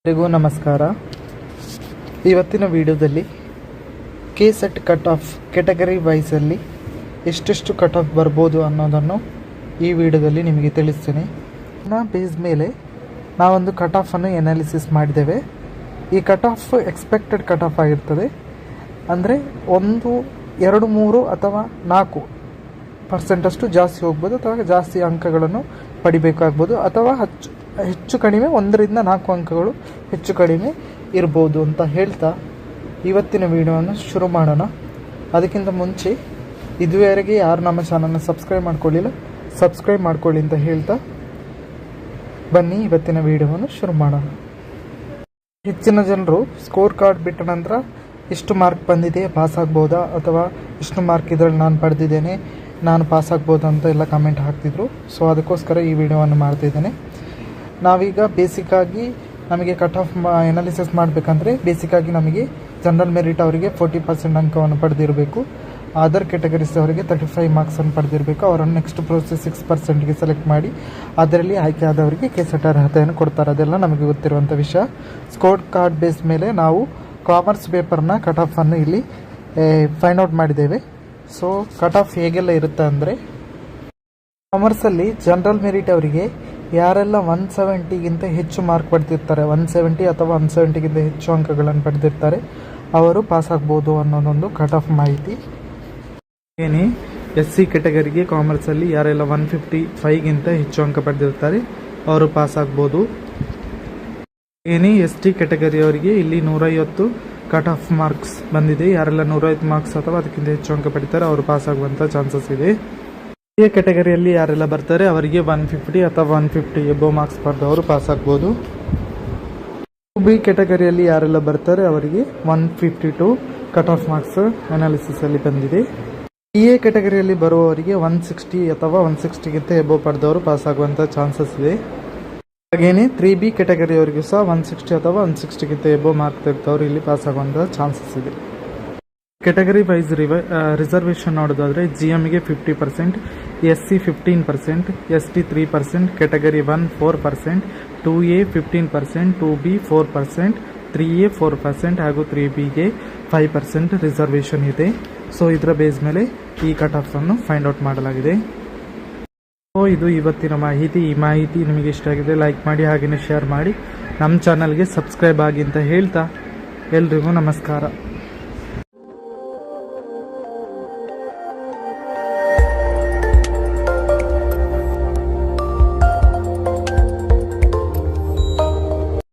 ಎಲ್ಲರಿಗೂ ನಮಸ್ಕಾರ. ಇವತ್ತಿನ ವಿಡಿಯೋದಲ್ಲಿ ಕೆಸೆಟ್ ಕಟ್ ಆಫ್ ಕ್ಯಾಟಗರಿ ವೈಸಲ್ಲಿ ಎಷ್ಟೆಷ್ಟು ಕಟ್ ಆಫ್ ಬರ್ಬೋದು ಅನ್ನೋದನ್ನು ಈ ವಿಡಿಯೋದಲ್ಲಿ ನಿಮಗೆ ತಿಳಿಸ್ತೀನಿ. ಬೇಸ್ ಮೇಲೆ ನಾವೊಂದು ಕಟ್ ಆಫನ್ನು ಎನಾಲಿಸಿಸ್ ಮಾಡಿದ್ದೇವೆ. ಈ cut off expected cut off ಆಗಿರ್ತದೆ. ಅಂದರೆ 1, 2, 3 ಅಥವಾ 4% ಜಾಸ್ತಿ ಹೋಗ್ಬೋದು ಅಥವಾ ಜಾಸ್ತಿ ಅಂಕಗಳನ್ನು ಪಡಿಬೇಕಾಗ್ಬೋದು ಅಥವಾ ಹೆಚ್ಚು ಕಡಿಮೆ 1 ರಿಂದ 4 ಅಂಕಗಳು ಹೆಚ್ಚು ಕಡಿಮೆ ಇರ್ಬೋದು ಅಂತ ಹೇಳ್ತಾ ಇವತ್ತಿನ ವಿಡಿಯೋವನ್ನು ಶುರು ಮಾಡೋಣ. ಅದಕ್ಕಿಂತ ಮುಂಚೆ ಇದುವರೆಗೆ ಯಾರು ನಮ್ಮ ಚಾನಲ್ನ ಸಬ್ಸ್ಕ್ರೈಬ್ ಮಾಡ್ಕೊಳ್ಳಿಲ್ಲ ಸಬ್ಸ್ಕ್ರೈಬ್ ಮಾಡ್ಕೊಳ್ಳಿ ಅಂತ ಹೇಳ್ತಾ ಬನ್ನಿ ಇವತ್ತಿನ ವಿಡಿಯೋವನ್ನು ಶುರು ಮಾಡೋಣ. ಹೆಚ್ಚಿನ ಜನರು ಸ್ಕೋರ್ ಕಾರ್ಡ್ ಬಿಟ್ಟ ನಂತರ ಎಷ್ಟು ಮಾರ್ಕ್ ಬಂದಿದೆ, ಪಾಸ್ ಆಗ್ಬೋದಾ ಅಥವಾ ಎಷ್ಟು ಮಾರ್ಕ್ ಇದರಲ್ಲಿ ನಾನು ಪಡೆದಿದ್ದೇನೆ, ನಾನು ಪಾಸ್ ಆಗ್ಬೋದಾ ಅಂತ ಎಲ್ಲ ಕಮೆಂಟ್ ಹಾಕ್ತಿದ್ರು. ಸೊ ಅದಕ್ಕೋಸ್ಕರ ಈ ವಿಡಿಯೋವನ್ನು ಮಾಡ್ತಿದ್ದೇನೆ. ನಾವೀಗ ಬೇಸಿಕ್ಕಾಗಿ ನಮಗೆ ಕಟ್ ಆಫ್ ಎನಾಲಿಸಿಸ್ ಮಾಡಬೇಕಂದ್ರೆ ಬೇಸಿಕ್ಕಾಗಿ ನಮಗೆ ಜನರಲ್ ಮೆರಿಟ್ ಅವರಿಗೆ 40% ಅಂಕವನ್ನು ಪಡೆದಿರಬೇಕು. ಅದರ್ ಕ್ಯಾಟಗರೀಸ್ ಅವರಿಗೆ 35 ಮಾರ್ಕ್ಸನ್ನು ಪಡೆದಿರಬೇಕು. ಅವರನ್ನು ನೆಕ್ಸ್ಟ್ ಪ್ರೋಸೆಸ್ 6%ಗೆ ಸೆಲೆಕ್ಟ್ ಮಾಡಿ ಅದರಲ್ಲಿ ಆಯ್ಕೆ ಆದವರಿಗೆ ಕೆಸೆಟ್ ಅರ್ಹತೆಯನ್ನು ಕೊಡ್ತಾರೆ. ಅದೆಲ್ಲ ನಮಗೆ ಗೊತ್ತಿರುವಂಥ ವಿಷಯ. ಸ್ಕೋರ್ ಕಾರ್ಡ್ ಬೇಸ್ ಮೇಲೆ ನಾವು ಕಾಮರ್ಸ್ ಪೇಪರ್ನ ಕಟ್ ಆಫನ್ನು ಇಲ್ಲಿ ಫೈಂಡ್ ಔಟ್ ಮಾಡಿದ್ದೇವೆ. ಸೊ ಕಟ್ ಆಫ್ ಹೇಗೆಲ್ಲ ಇರುತ್ತೆ ಅಂದರೆ, ಕಾಮರ್ಸಲ್ಲಿ ಜನರಲ್ ಮೆರಿಟ್ ಅವರಿಗೆ ಯಾರೆಲ್ಲ 170ಗಿಂತ ಹೆಚ್ಚು ಮಾರ್ಕ್ ಪಡೆದಿರ್ತಾರೆ, 170 ಅಥವಾ 170ಗಿಂತ ಹೆಚ್ಚು ಅಂಕಗಳನ್ನು ಪಡೆದಿರ್ತಾರೆ, ಅವರು ಪಾಸ್ ಆಗ್ಬೋದು ಅನ್ನೋದೊಂದು ಕಟ್ ಆಫ್ ಮಾಹಿತಿ. SC ಕ್ಯಾಟಗರಿಗೆ ಕಾಮರ್ಸಲ್ಲಿ ಯಾರೆಲ್ಲ 155ಗಿಂತ ಹೆಚ್ಚು ಅಂಕ ಪಡೆದಿರ್ತಾರೆ ಅವರು ಪಾಸ್ ಆಗ್ಬೋದು. ST ಕ್ಯಾಟಗರಿಯವರಿಗೆ ಇಲ್ಲಿ 150 ಕಟ್ ಆಫ್ ಮಾರ್ಕ್ಸ್ ಬಂದಿದೆ. ಯಾರೆಲ್ಲ 150 ಮಾರ್ಕ್ಸ್ ಅಥವಾ ಅದಕ್ಕಿಂತ ಹೆಚ್ಚು ಅಂಕ ಪಡಿತಾರೆ ಅವರು ಪಾಸ್ ಆಗುವಂಥ ಚಾನ್ಸಸ್ ಇದೆ. ಎ ಕ್ಯಾಟಗರಿಯಲ್ಲಿ ಯಾರೆಲ್ಲ ಬರ್ತಾರೆ ಅವರಿಗೆ 150 ಅಥವಾ 150 ಎಬೋ ಮಾರ್ಕ್ಸ್ ಪಡೆದವರು ಪಾಸ್ ಆಗ್ಬೋದು. ಬಿ ಕ್ಯಾಟಗರಿಯಲ್ಲಿ ಯಾರೆಲ್ಲ ಬರ್ತಾರೆ ಅವರಿಗೆ 152 ಕಟ್ ಆಫ್ ಮಾರ್ಕ್ಸ್ ಅನಾಲಿಸಿಸಲ್ಲಿ ಬಂದಿದೆ. ಎ ಕ್ಯಾಟಗರಿಯಲ್ಲಿ ಬರುವವರಿಗೆ 160 ಅಥವಾ 160ಗಿಂತ ಎಬೋ ಪಡೆದವರು ಪಾಸ್ ಆಗುವಂಥ ಚಾನ್ಸಸ್ ಇದೆ. ಹಾಗೆಯೇ 3B ಕ್ಯಾಟಗರಿಯವರಿಗೂ ಸಹ 160 ಅಥವಾ 160ಗಿಂತ ಎಬೋ ಮಾರ್ಕ್ ತೆಗೆದವರು ಇಲ್ಲಿ ಪಾಸ್ ಆಗುವಂಥ ಚಾನ್ಸಸ್ ಇದೆ. ಕ್ಯಾಟಗರಿ ವೈಸ್ ರಿಸರ್ವೇಷನ್ ನೋಡೋದಾದರೆ GMಗೆ 50%, SC 15%, ST 3%, category 1 4%, 2A 15%, 2B 4%, 3A 4% ಹಾಗೂ 3Bಗೆ 5% ರಿಸರ್ವೇಷನ್ ಇದೆ. ಸೊ ಇದರ ಬೇಸ್ ಮೇಲೆ ಈ ಕಟ್ ಆಫನ್ನು ಫೈಂಡ್ ಔಟ್ ಮಾಡಲಾಗಿದೆ. ಸೊ ಇದು ಇವತ್ತಿನ ಮಾಹಿತಿ. ಈ ಮಾಹಿತಿ ನಿಮಗೆ ಇಷ್ಟ ಆಗಿದೆ ಲೈಕ್ ಮಾಡಿ, ಹಾಗೆಯೇ ಶೇರ್ ಮಾಡಿ, ನಮ್ಮ ಚಾನಲ್ಗೆ ಸಬ್ಸ್ಕ್ರೈಬ್ ಆಗಿ ಅಂತ ಹೇಳ್ತಾ ಎಲ್ರಿಗೂ ನಮಸ್ಕಾರ.